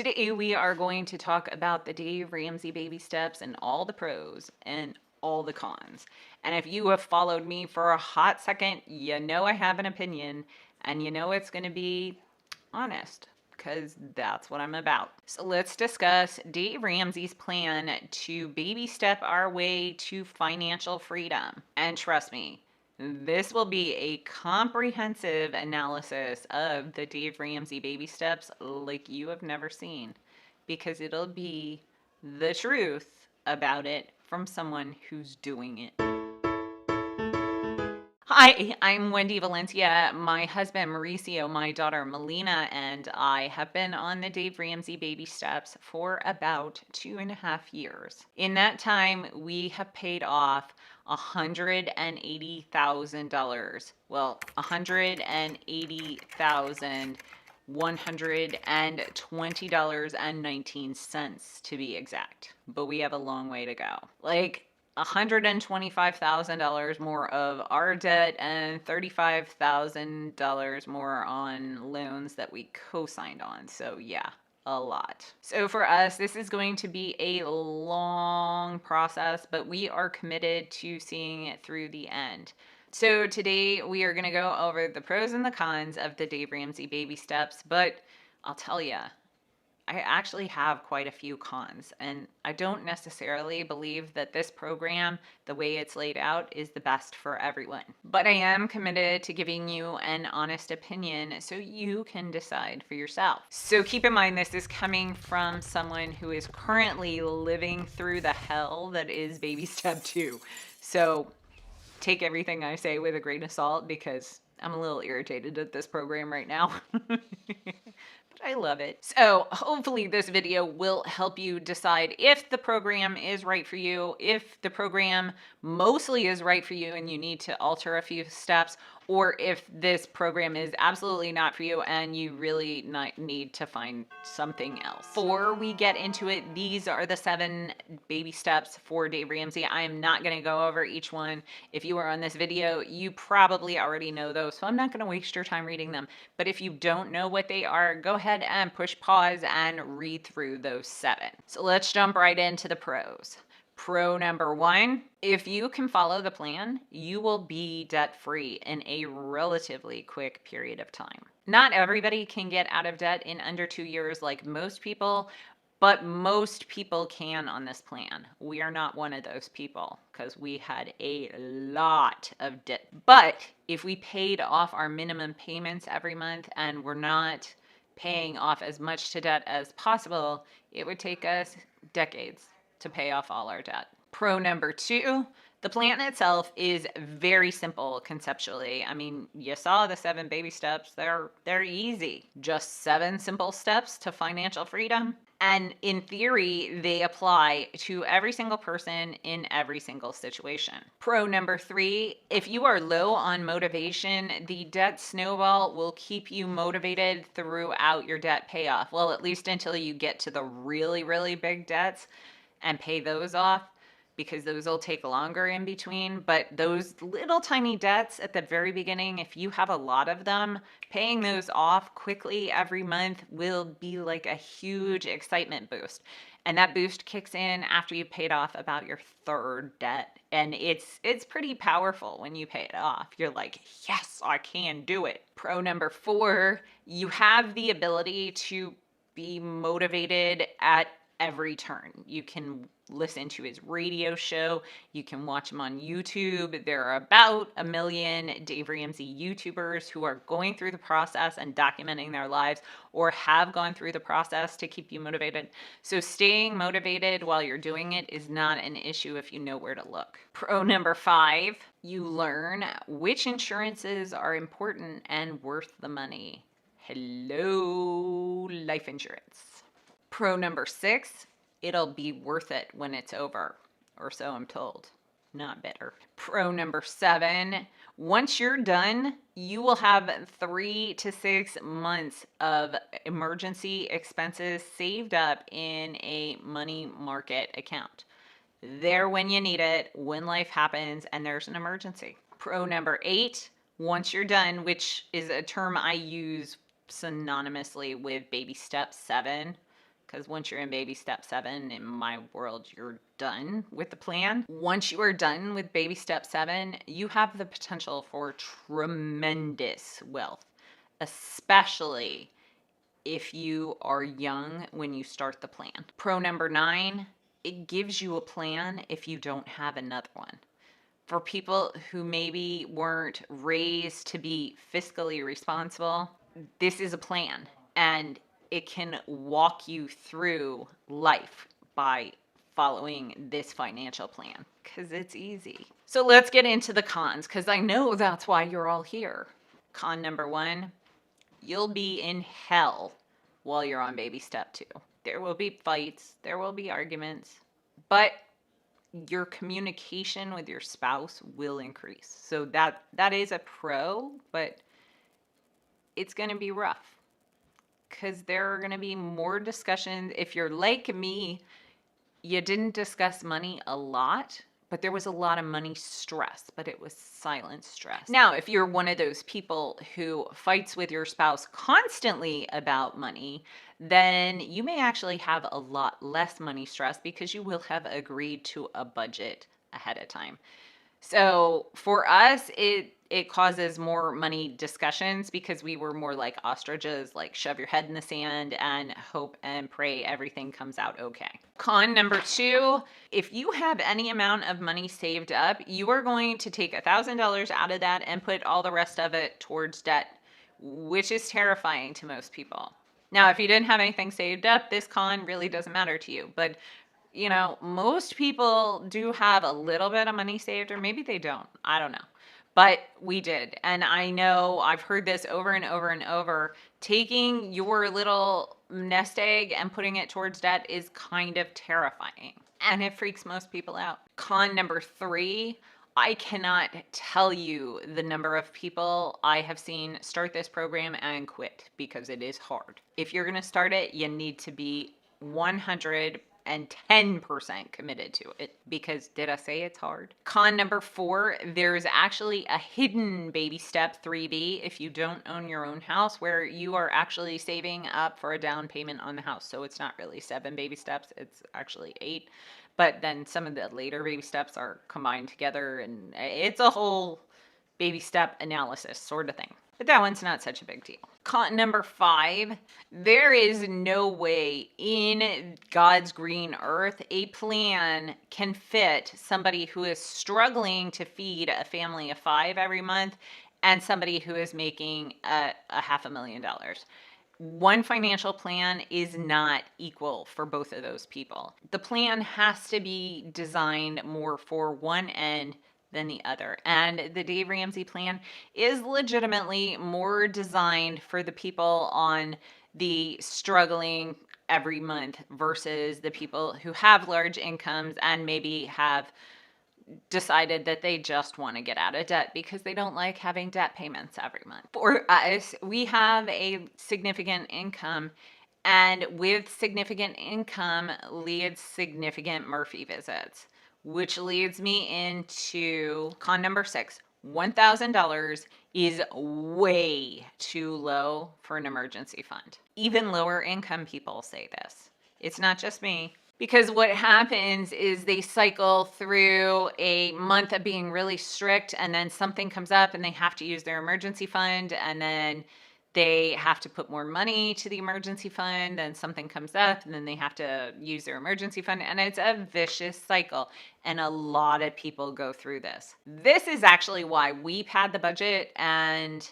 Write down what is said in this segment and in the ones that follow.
Today we are going to talk about the Dave Ramsey baby steps and all the pros and all the cons. And if you have followed me for a hot second, you know I have an opinion and you know it's going to be honest because that's what I'm about. So let's discuss Dave Ramsey's plan to baby step our way to financial freedom. And trust me, this will be a comprehensive analysis of the Dave Ramsey baby steps like you have never seen because it'll be the truth about it from someone who's doing it. Hi, I'm Wendy Valencia. My husband Mauricio, my daughter Melina, and I have been on the Dave Ramsey baby steps for about 2.5 years. In that time, we have paid off $180,000. Well, $180,120.19 to be exact. But we have a long way to go. Like, $125,000 more of our debt and $35,000 more on loans that we co-signed on. So yeah, a lot. So for us, this is going to be a long process, but we are committed to seeing it through the end. So today we are going to go over the pros and the cons of the Dave Ramsey baby steps, but I'll tell you, I actually have quite a few cons, and I don't necessarily believe that this program, the way it's laid out, is the best for everyone. But I am committed to giving you an honest opinion so you can decide for yourself. So keep in mind, this is coming from someone who is currently living through the hell that is baby step 2. So take everything I say with a grain of salt because I'm a little irritated at this program right now. I love it. So hopefully this video will help you decide if the program is right for you, if the program mostly is right for you and you need to alter a few steps, or if this program is absolutely not for you and you really need to find something else. Before we get into it, these are the 7 baby steps for Dave Ramsey. I am not going to go over each one. If you are on this video, you probably already know those, so I'm not going to waste your time reading them. But if you don't know what they are, go ahead and push pause and read through those 7. So let's jump right into the pros. Pro number 1, if you can follow the plan, you will be debt-free in a relatively quick period of time. Not everybody can get out of debt in under 2 years like most people, but most people can on this plan. We are not one of those people because we had a lot of debt. But if we paid off our minimum payments every month and we're not paying off as much to debt as possible, it would take us decades to pay off all our debt. Pro number 2, the plan itself is very simple conceptually. I mean, you saw the 7 baby steps. They're easy. Just 7 simple steps to financial freedom. And in theory, they apply to every single person in every single situation. Pro number 3, if you are low on motivation, the debt snowball will keep you motivated throughout your debt payoff. Well, at least until you get to the really, really big debts and pay those off, because those will take longer in between. But those little tiny debts at the very beginning, if you have a lot of them, paying those off quickly every month will be like a huge excitement boost. And that boost kicks in after you've paid off about your 3rd debt. And it's pretty powerful when you pay it off. You're like, yes, I can do it. Pro number 4, you have the ability to be motivated at every turn. You can listen to his radio show. You can watch him on YouTube. There are about 1 million Dave Ramsey YouTubers who are going through the process and documenting their lives or have gone through the process to keep you motivated. So staying motivated while you're doing it is not an issue if you know where to look. Pro number 5, you learn which insurances are important and worth the money. Hello, life insurance. Pro number 6, it'll be worth it when it's over, or so I'm told. Not better. Pro number 7, once you're done, you will have 3 to 6 months of emergency expenses saved up in a money market account. There when you need it, when life happens and there's an emergency. Pro number 8, once you're done, which is a term I use synonymously with baby step 7, because once you're in baby step 7, in my world, you're done with the plan. Once you are done with baby step 7, you have the potential for tremendous wealth, especially if you are young when you start the plan. Pro number 9, it gives you a plan if you don't have another one. For people who maybe weren't raised to be fiscally responsible, this is a plan, and it can walk you through life by following this financial plan because it's easy. So let's get into the cons, because I know that's why you're all here. Con number 1, you'll be in hell while you're on baby step 2. There will be fights, there will be arguments, but your communication with your spouse will increase. So that is a pro, but it's going to be rough because there are going to be more discussions. If you're like me, you didn't discuss money a lot, but there was a lot of money stress, but it was silent stress. Now, if you're one of those people who fights with your spouse constantly about money, then you may actually have a lot less money stress because you will have agreed to a budget ahead of time. So for us, it causes more money discussions because we were more like ostriches, like shove your head in the sand and hope and pray everything comes out okay. Con number 2, if you have any amount of money saved up, you are going to take $1,000 out of that and put all the rest of it towards debt, which is terrifying to most people. Now, if you didn't have anything saved up, this con really doesn't matter to you, but you know, most people do have a little bit of money saved, or maybe they don't. I don't know. But we did. And I know I've heard this over and over and over. Taking your little nest egg and putting it towards debt is kind of terrifying. And it freaks most people out. Con number 3, I cannot tell you the number of people I have seen start this program and quit because it is hard. If you're going to start it, you need to be 110% committed to it, because did I say it's hard? Con number 4, there's actually a hidden baby step 3B if you don't own your own house, where you are actually saving up for a down payment on the house. So it's not really 7 baby steps, it's actually 8. But then some of the later baby steps are combined together, and it's a whole baby step analysis sort of thing. But that one's not such a big deal. Con number 5, there is no way in God's green earth a plan can fit somebody who is struggling to feed a family of 5 every month and somebody who is making a $500,000. One financial plan is not equal for both of those people. The plan has to be designed more for one end than the other. And the Dave Ramsey plan is legitimately more designed for the people on the struggling every month versus the people who have large incomes and maybe have decided that they just want to get out of debt because they don't like having debt payments every month. For us, we have a significant income, and with significant income leads significant Murphy visits, which leads me into con number 6. $1,000 is way too low for an emergency fund. Even lower income people say this. It's not just me. Because what happens is they cycle through a month of being really strict, and then something comes up and they have to use their emergency fund, and then they have to put more money to the emergency fund, and something comes up and then they have to use their emergency fund, and it's a vicious cycle. And a lot of people go through this. This is actually why we pad the budget and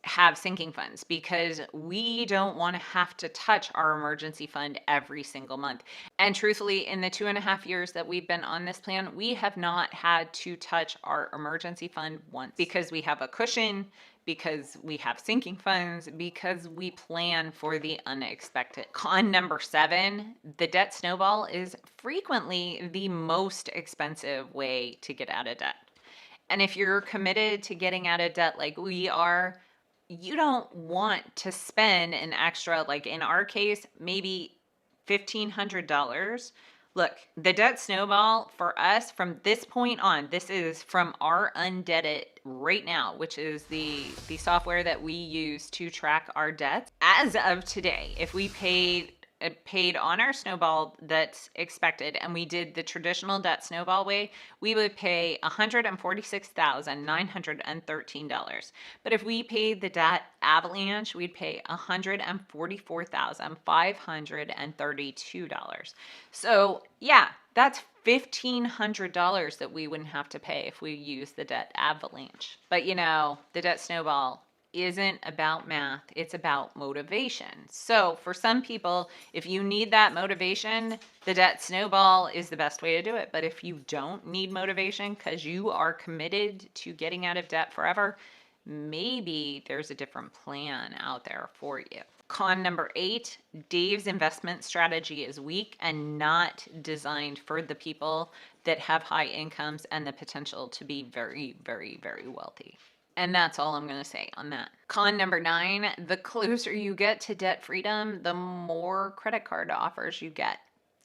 have sinking funds, because we don't want to have to touch our emergency fund every single month. And truthfully, in the 2.5 years that we've been on this plan, we have not had to touch our emergency fund once, because we have a cushion, because we have sinking funds, because we plan for the unexpected. Con number 7, the debt snowball is frequently the most expensive way to get out of debt. And if you're committed to getting out of debt like we are, you don't want to spend an extra, like in our case, maybe $1,500. Look, the debt snowball for us from this point on, this is from our Undebted right now, which is the software that we use to track our debts. As of today, if we paid paid on our snowball that's expected, and we did the traditional debt snowball way, we would pay $146,913. But if we paid the debt avalanche, we'd pay $144,532. So yeah, that's $1,500 that we wouldn't have to pay if we use the debt avalanche. But you know, the debt snowball isn't about math, it's about motivation. So for some people, if you need that motivation, the debt snowball is the best way to do it. But if you don't need motivation because you are committed to getting out of debt forever, maybe there's a different plan out there for you. Con number 8, Dave's investment strategy is weak and not designed for the people that have high incomes and the potential to be very, very, very wealthy. And that's all I'm going to say on that. Con number 9, the closer you get to debt freedom, the more credit card offers you get.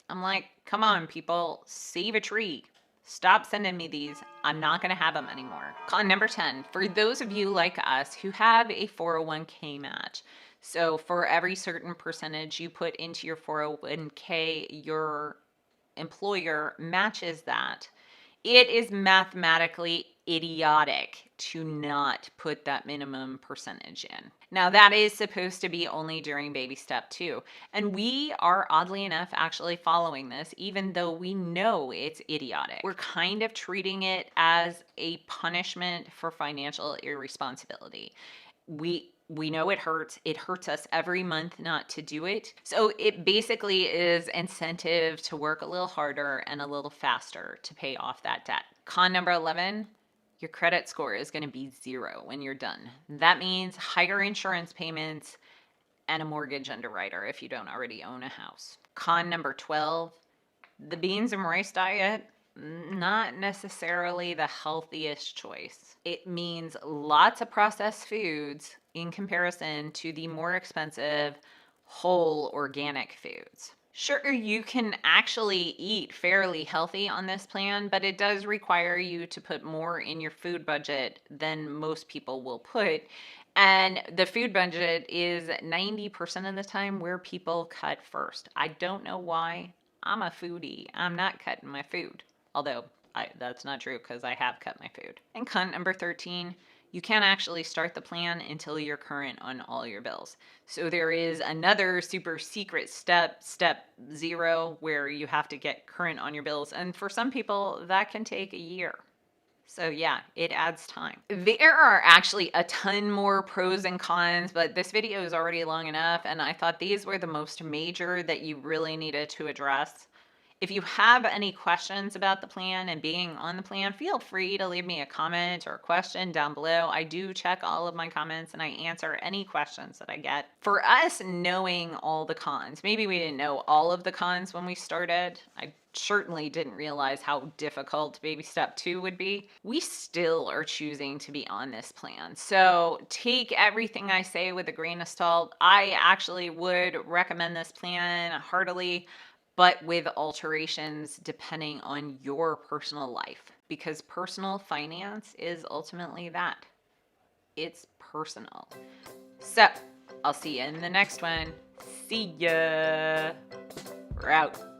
I'm like, come on, people, save a tree. Stop sending me these. I'm not going to have them anymore. Con number 10, for those of you like us who have a 401k match, so for every certain percentage you put into your 401k, your employer matches that. It is mathematically idiotic to not put that minimum percentage in. Now, that is supposed to be only during baby step 2. And we are, oddly enough, actually following this, even though we know it's idiotic. We're kind of treating it as a punishment for financial irresponsibility. We know it hurts. It hurts us every month not to do it. So it basically is incentive to work a little harder and a little faster to pay off that debt. Con number 11, your credit score is going to be 0 when you're done. That means higher insurance payments and a mortgage underwriter if you don't already own a house. Con number 12, the beans and rice diet, not necessarily the healthiest choice. It means lots of processed foods in comparison to the more expensive whole organic foods. Sure, you can actually eat fairly healthy on this plan, but it does require you to put more in your food budget than most people will put. And the food budget is 90% of the time where people cut first. I don't know why. I'm a foodie. I'm not cutting my food. Although that's not true because I have cut my food. And con number 13, you can't actually start the plan until you're current on all your bills. So there is another super secret step 0, where you have to get current on your bills. And for some people, that can take a year. So yeah, it adds time. There are actually a ton more pros and cons, but this video is already long enough, and I thought these were the most major that you really needed to address. If you have any questions about the plan and being on the plan, feel free to leave me a comment or a question down below. I do check all of my comments and I answer any questions that I get. For us knowing all the cons, maybe we didn't know all of the cons when we started. I certainly didn't realize how difficult baby step 2 would be. We still are choosing to be on this plan. So take everything I say with a grain of salt. I actually would recommend this plan heartily, but with alterations depending on your personal life, because personal finance is ultimately that. It's personal. So I'll see you in the next one. See ya. We're out.